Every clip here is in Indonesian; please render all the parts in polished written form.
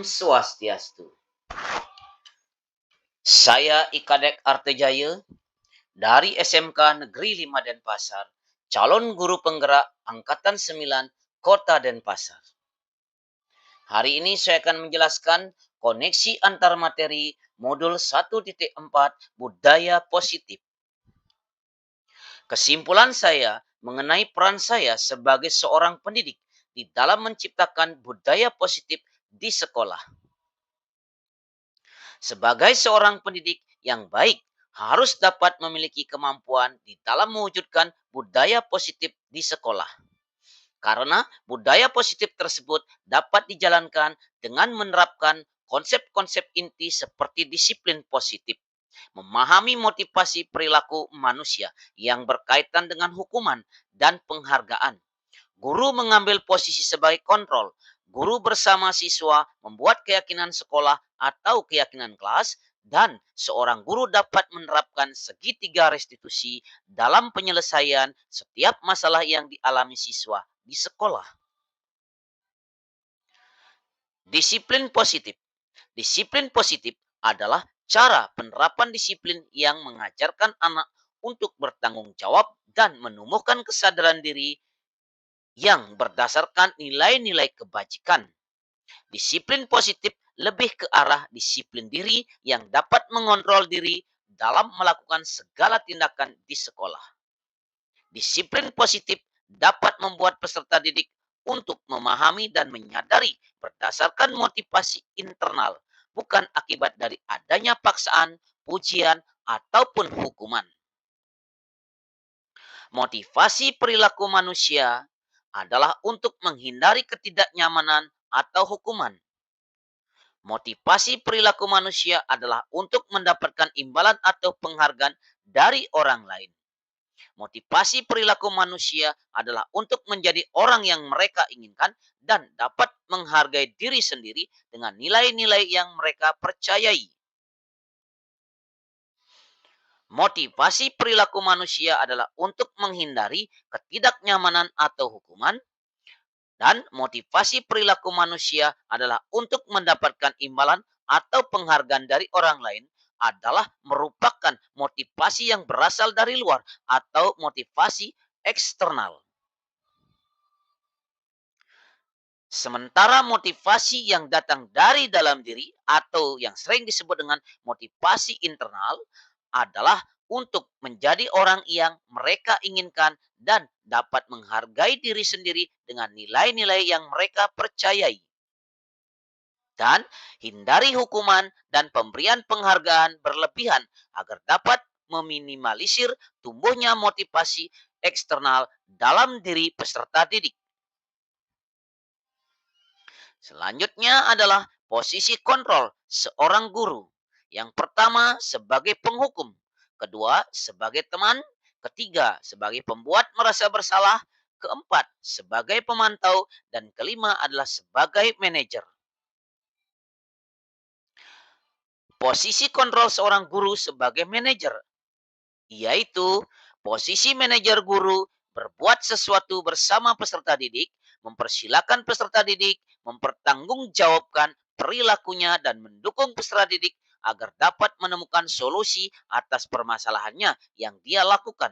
Swastiastu. Saya Ikadek Artejaya dari SMK Negeri 5 Denpasar, calon guru penggerak Angkatan 9 Kota Denpasar. Hari ini saya akan menjelaskan koneksi antar materi modul 1.4 Budaya Positif. Kesimpulan saya mengenai peran saya sebagai seorang pendidik di dalam menciptakan budaya positif di sekolah. Sebagai seorang pendidik yang baik, harus dapat memiliki kemampuan di dalam mewujudkan budaya positif di sekolah. Karena budaya positif tersebut dapat dijalankan dengan menerapkan konsep-konsep inti seperti disiplin positif, memahami motivasi perilaku manusia yang berkaitan dengan hukuman dan penghargaan. Guru mengambil posisi sebagai kontrol. Guru bersama siswa membuat keyakinan sekolah atau keyakinan kelas, dan seorang guru dapat menerapkan segitiga restitusi dalam penyelesaian setiap masalah yang dialami siswa di sekolah. Disiplin positif. Disiplin positif adalah cara penerapan disiplin yang mengajarkan anak untuk bertanggung jawab dan menumbuhkan kesadaran diri yang berdasarkan nilai-nilai kebajikan. Disiplin positif lebih ke arah disiplin diri yang dapat mengontrol diri dalam melakukan segala tindakan di sekolah. Disiplin positif dapat membuat peserta didik untuk memahami dan menyadari berdasarkan motivasi internal, bukan akibat dari adanya paksaan, pujian, ataupun hukuman. Motivasi perilaku manusia adalah untuk menghindari ketidaknyamanan atau hukuman. Motivasi perilaku manusia adalah untuk mendapatkan imbalan atau penghargaan dari orang lain. Motivasi perilaku manusia adalah untuk menjadi orang yang mereka inginkan dan dapat menghargai diri sendiri dengan nilai-nilai yang mereka percayai. Motivasi perilaku manusia adalah untuk menghindari ketidaknyamanan atau hukuman, dan motivasi perilaku manusia adalah untuk mendapatkan imbalan atau penghargaan dari orang lain adalah merupakan motivasi yang berasal dari luar atau motivasi eksternal. Sementara motivasi yang datang dari dalam diri atau yang sering disebut dengan motivasi internal adalah untuk menjadi orang yang mereka inginkan dan dapat menghargai diri sendiri dengan nilai-nilai yang mereka percayai. Dan hindari hukuman dan pemberian penghargaan berlebihan agar dapat meminimalisir tumbuhnya motivasi eksternal dalam diri peserta didik. Selanjutnya adalah posisi kontrol seorang guru. Yang pertama sebagai penghukum, kedua sebagai teman, ketiga sebagai pembuat merasa bersalah, keempat sebagai pemantau, dan kelima adalah sebagai manajer. Posisi kontrol seorang guru sebagai manajer, yaitu posisi manajer guru berbuat sesuatu bersama peserta didik, mempersilahkan peserta didik, mempertanggungjawabkan perilakunya, dan mendukung peserta didik agar dapat menemukan solusi atas permasalahannya yang dia lakukan.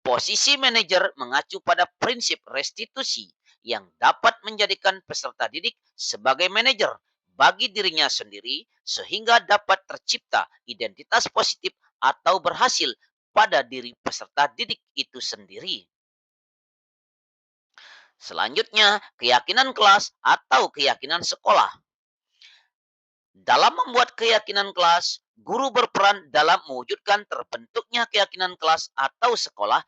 Posisi manajer mengacu pada prinsip restitusi yang dapat menjadikan peserta didik sebagai manajer bagi dirinya sendiri sehingga dapat tercipta identitas positif atau berhasil pada diri peserta didik itu sendiri. Selanjutnya, keyakinan kelas atau keyakinan sekolah. Dalam membuat keyakinan kelas, guru berperan dalam mewujudkan terbentuknya keyakinan kelas atau sekolah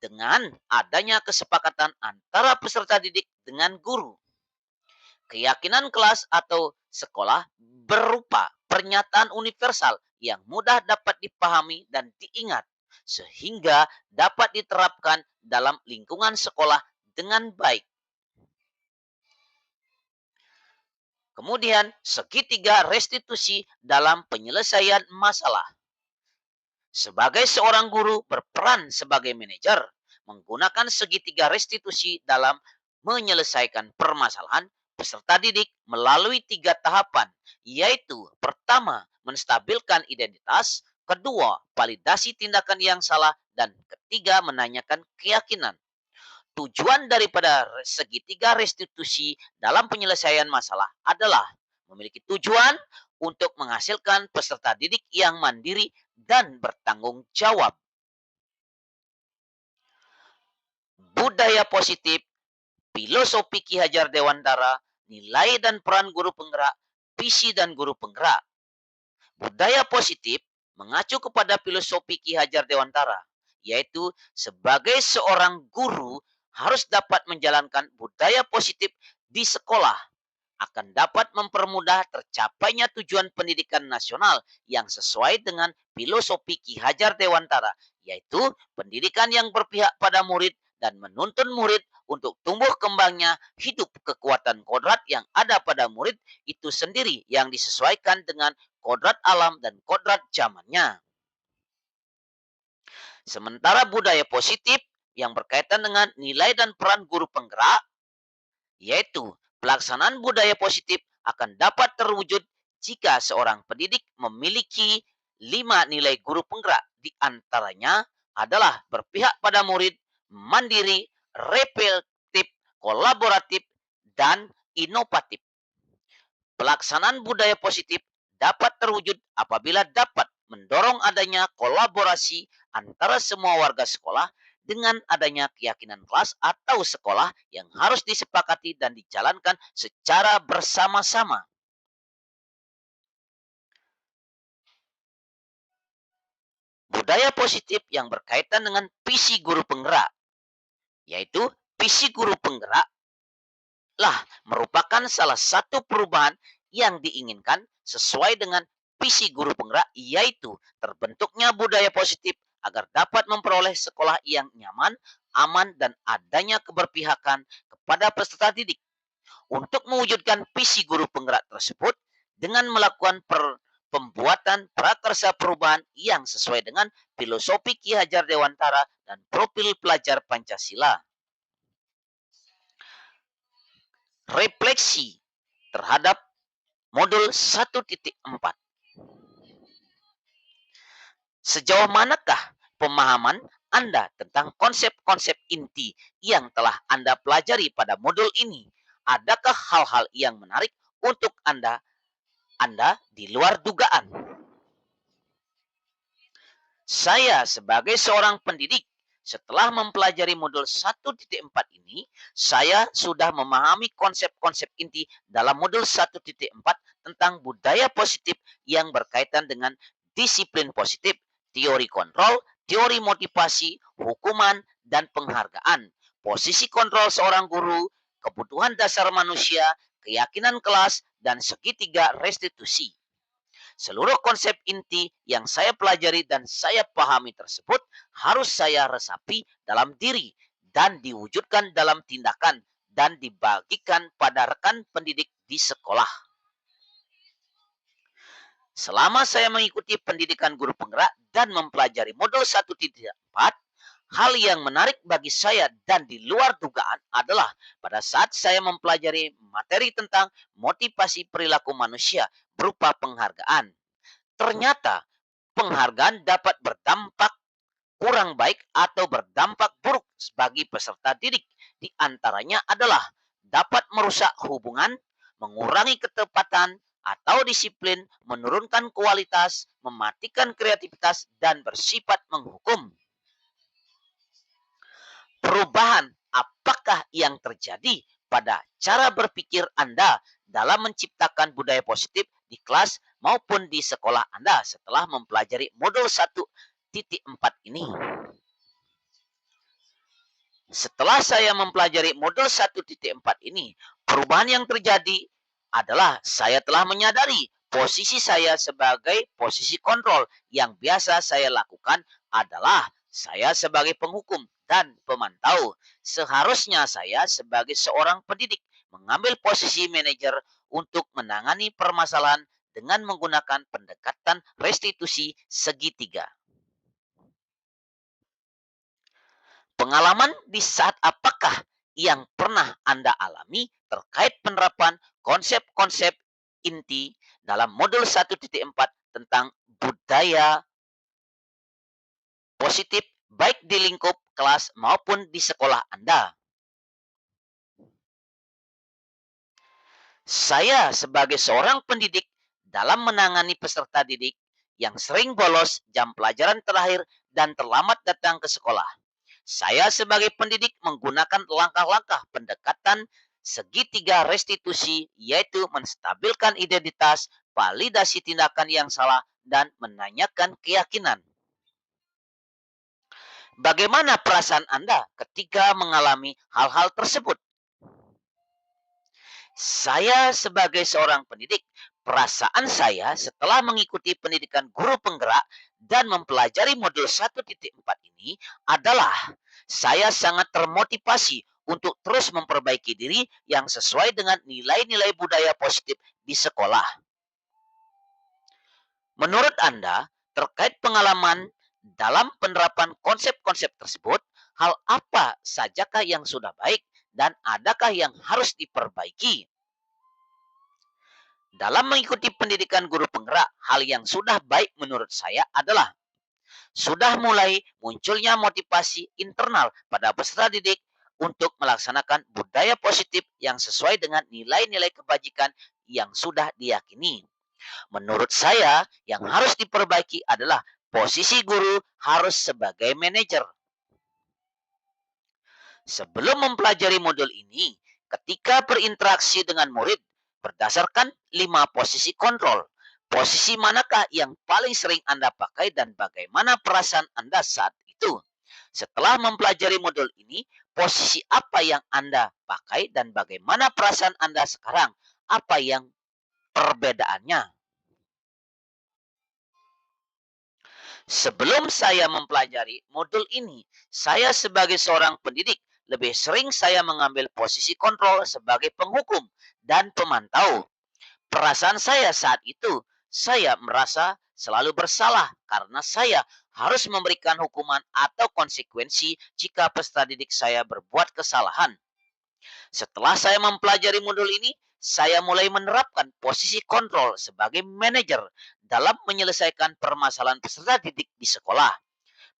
dengan adanya kesepakatan antara peserta didik dengan guru. Keyakinan kelas atau sekolah berupa pernyataan universal yang mudah dapat dipahami dan diingat, sehingga dapat diterapkan dalam lingkungan sekolah dengan baik. Kemudian, segitiga restitusi dalam penyelesaian masalah. Sebagai seorang guru berperan sebagai manajer, menggunakan segitiga restitusi dalam menyelesaikan permasalahan peserta didik melalui 3 tahapan, yaitu pertama, menstabilkan identitas, kedua, validasi tindakan yang salah, dan ketiga, menanyakan keyakinan. Tujuan daripada segitiga restitusi dalam penyelesaian masalah adalah memiliki tujuan untuk menghasilkan peserta didik yang mandiri dan bertanggung jawab. Budaya positif, filosofi Ki Hajar Dewantara, nilai dan peran guru penggerak, visi dan guru penggerak. Budaya positif mengacu kepada filosofi Ki Hajar Dewantara, yaitu sebagai seorang guru harus dapat menjalankan budaya positif di sekolah akan dapat mempermudah tercapainya tujuan pendidikan nasional yang sesuai dengan filosofi Ki Hajar Dewantara, yaitu pendidikan yang berpihak pada murid dan menuntun murid untuk tumbuh kembangnya hidup kekuatan kodrat yang ada pada murid itu sendiri yang disesuaikan dengan kodrat alam dan kodrat zamannya. Sementara budaya positif yang berkaitan dengan nilai dan peran guru penggerak, yaitu pelaksanaan budaya positif akan dapat terwujud jika seorang pendidik memiliki 5 nilai guru penggerak. Di antaranya adalah berpihak pada murid, mandiri, reflektif, kolaboratif, dan inovatif. Pelaksanaan budaya positif dapat terwujud apabila dapat mendorong adanya kolaborasi antara semua warga sekolah dengan adanya keyakinan kelas atau sekolah yang harus disepakati dan dijalankan secara bersama-sama. Budaya positif yang berkaitan dengan visi guru penggerak, yaitu visi guru penggerak merupakan salah satu perubahan yang diinginkan sesuai dengan visi guru penggerak, yaitu terbentuknya budaya positif agar dapat memperoleh sekolah yang nyaman, aman, dan adanya keberpihakan kepada peserta didik. Untuk mewujudkan visi guru penggerak tersebut dengan melakukan pembuatan prakarsa perubahan yang sesuai dengan filosofi Ki Hajar Dewantara dan profil pelajar Pancasila. Refleksi terhadap modul 1.4. Sejauh manakah pemahaman Anda tentang konsep-konsep inti yang telah Anda pelajari pada modul ini? Adakah hal-hal yang menarik untuk Anda di luar dugaan? Saya sebagai seorang pendidik, setelah mempelajari modul 1.4 ini, saya sudah memahami konsep-konsep inti dalam modul 1.4 tentang budaya positif yang berkaitan dengan disiplin positif, teori kontrol, teori motivasi, hukuman, dan penghargaan, posisi kontrol seorang guru, kebutuhan dasar manusia, keyakinan kelas, dan segitiga restitusi. Seluruh konsep inti yang saya pelajari dan saya pahami tersebut harus saya resapi dalam diri dan diwujudkan dalam tindakan dan dibagikan pada rekan pendidik di sekolah. Selama saya mengikuti pendidikan guru penggerak dan mempelajari modul 1.4, hal yang menarik bagi saya dan di luar dugaan adalah pada saat saya mempelajari materi tentang motivasi perilaku manusia berupa penghargaan. Ternyata penghargaan dapat berdampak kurang baik atau berdampak buruk bagi peserta didik. Di antaranya adalah dapat merusak hubungan, mengurangi ketepatan atau disiplin, menurunkan kualitas, mematikan kreativitas, dan bersifat menghukum. Perubahan apakah yang terjadi pada cara berpikir Anda dalam menciptakan budaya positif di kelas maupun di sekolah Anda setelah mempelajari modul 1.4 ini? Setelah saya mempelajari modul 1.4 ini, perubahan yang terjadi adalah saya telah menyadari posisi saya sebagai posisi kontrol. Yang biasa saya lakukan adalah saya sebagai penghukum dan pemantau. Seharusnya saya sebagai seorang pendidik mengambil posisi manajer untuk menangani permasalahan dengan menggunakan pendekatan restitusi segitiga. Pengalaman di saat apakah yang pernah Anda alami terkait penerapan konsep-konsep inti dalam modul 1.4 tentang budaya positif baik di lingkup kelas maupun di sekolah Anda. Saya sebagai seorang pendidik dalam menangani peserta didik yang sering bolos jam pelajaran terakhir dan terlambat datang ke sekolah. Saya sebagai pendidik menggunakan langkah-langkah pendekatan segitiga restitusi, yaitu menstabilkan identitas, validasi tindakan yang salah, dan menanyakan keyakinan. Bagaimana perasaan Anda ketika mengalami hal-hal tersebut? Saya sebagai seorang pendidik, perasaan saya setelah mengikuti pendidikan guru penggerak dan mempelajari modul 1.4 ini adalah saya sangat termotivasi untuk terus memperbaiki diri yang sesuai dengan nilai-nilai budaya positif di sekolah. Menurut Anda, terkait pengalaman dalam penerapan konsep-konsep tersebut, hal apa sajakah yang sudah baik dan adakah yang harus diperbaiki? Dalam mengikuti pendidikan guru penggerak, hal yang sudah baik menurut saya adalah sudah mulai munculnya motivasi internal pada peserta didik untuk melaksanakan budaya positif yang sesuai dengan nilai-nilai kebajikan yang sudah diyakini. Menurut saya, yang harus diperbaiki adalah posisi guru harus sebagai manajer. Sebelum mempelajari modul ini, ketika berinteraksi dengan murid, berdasarkan 5 posisi kontrol, posisi manakah yang paling sering Anda pakai dan bagaimana perasaan Anda saat itu? Setelah mempelajari modul ini, posisi apa yang Anda pakai dan bagaimana perasaan Anda sekarang? Apa yang perbedaannya? Sebelum saya mempelajari modul ini, saya sebagai seorang pendidik lebih sering saya mengambil posisi kontrol sebagai penghukum dan pemantau. Perasaan saya saat itu, saya merasa selalu bersalah karena saya harus memberikan hukuman atau konsekuensi jika peserta didik saya berbuat kesalahan. Setelah saya mempelajari modul ini, saya mulai menerapkan posisi kontrol sebagai manajer dalam menyelesaikan permasalahan peserta didik di sekolah.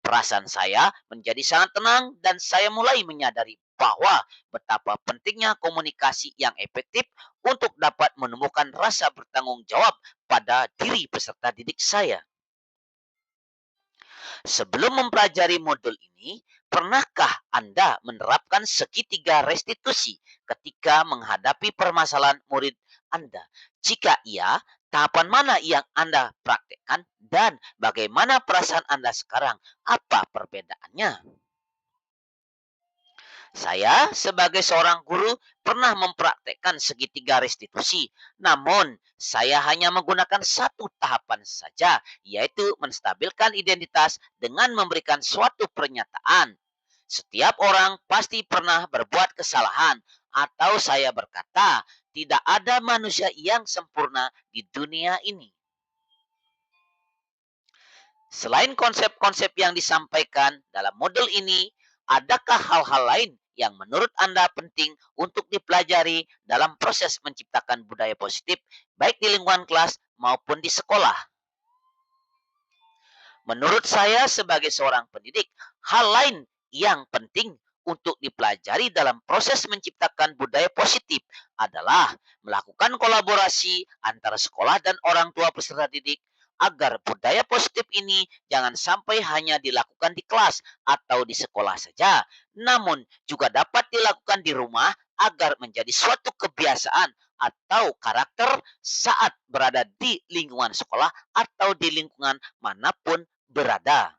Perasaan saya menjadi sangat tenang dan saya mulai menyadari bahwa betapa pentingnya komunikasi yang efektif untuk dapat menumbuhkan rasa bertanggung jawab pada diri peserta didik saya. Sebelum mempelajari modul ini, pernahkah Anda menerapkan segitiga restitusi ketika menghadapi permasalahan murid Anda? Jika iya, tahapan mana yang Anda praktekkan dan bagaimana perasaan Anda sekarang? Apa perbedaannya? Saya sebagai seorang guru pernah mempraktekkan segitiga restitusi. Namun, saya hanya menggunakan satu tahapan saja, yaitu menstabilkan identitas dengan memberikan suatu pernyataan. Setiap orang pasti pernah berbuat kesalahan, atau saya berkata, tidak ada manusia yang sempurna di dunia ini. Selain konsep-konsep yang disampaikan dalam modul ini, adakah hal-hal lain yang menurut Anda penting untuk dipelajari dalam proses menciptakan budaya positif, baik di lingkungan kelas maupun di sekolah? Menurut saya sebagai seorang pendidik, hal lain yang penting untuk dipelajari dalam proses menciptakan budaya positif adalah melakukan kolaborasi antara sekolah dan orang tua peserta didik agar budaya positif ini jangan sampai hanya dilakukan di kelas atau di sekolah saja, namun juga dapat dilakukan di rumah agar menjadi suatu kebiasaan atau karakter saat berada di lingkungan sekolah atau di lingkungan manapun berada.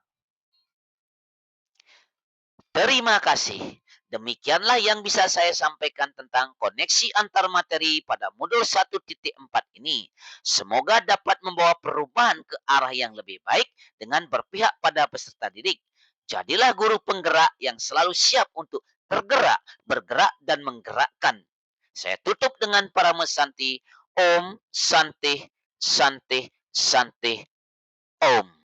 Terima kasih. Demikianlah yang bisa saya sampaikan tentang koneksi antar materi pada modul 1.4 ini. Semoga dapat membawa perubahan ke arah yang lebih baik dengan berpihak pada peserta didik. Jadilah guru penggerak yang selalu siap untuk tergerak, bergerak, dan menggerakkan. Saya tutup dengan para mesanti. Om Santi Santi Santi Om.